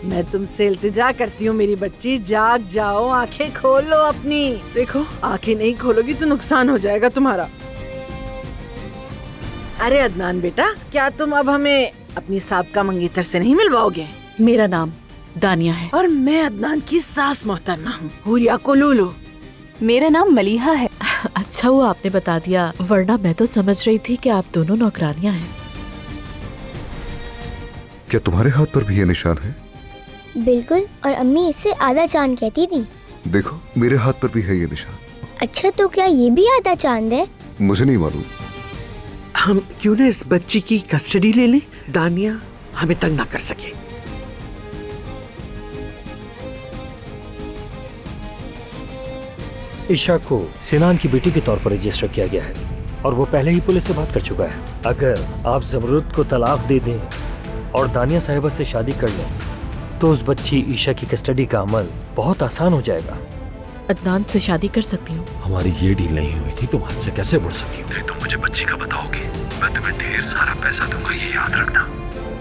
मैं तुमसे इल्तिजा करती हूँ मेरी बच्ची, जाग जाओ, आंखें खोल लो अपनी। देखो आंखें नहीं खोलोगी तो नुकसान हो जाएगा तुम्हारा। अरे अदनान बेटा, क्या तुम अब हमें अपनी साबका मंगेतर से नहीं मिलवाओगे? मेरा नाम दानिया है। और मैं अदनान की सास मोहतरमा हूँ, हुरिया कोलूलो। मेरा नाम मलीहा है। अच्छा हुआ आपने बता दिया, वरना मैं तो समझ रही थी कि आप दोनों नौकरानियां हैं। क्या तुम्हारे हाथ पर भी ये निशान है? बिल्कुल, और अम्मी इससे आधा चांद कहती थी। देखो मेरे हाथ पर भी है ये निशान। अच्छा, तो क्या ये भी आधा चांद है? मुझे नहीं मालूम। हम क्यों ना इस बच्ची की कस्टडी ले लें, दानिया हमें तंग ना कर सके। ईशा को सिनान की बेटी के तौर पर रजिस्टर किया गया है और वो पहले ही पुलिस से बात कर चुका है। अगर आप ज़मरुद को तलाक दे दें और दानिया साहिबा से शादी कर लें तो उस बच्ची ईशा की कस्टडी का अमल बहुत आसान हो जाएगा। अदनान से शादी कर सकती हूँ। हमारी ये डील नहीं हुई थी, तुम हाथ से कैसे मुड़ सकती थी? तुम मुझे बच्ची का बताओगे, मैं तुम्हें ढेर सारा पैसा दूंगा, ये याद रखना।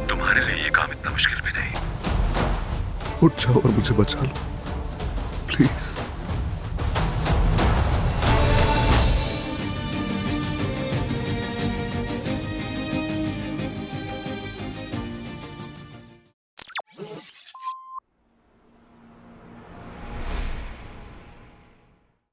तुम्हारे लिए ये काम इतना मुश्किल भी नहीं। उठ जाओ और मुझे बचा लो प्लीज।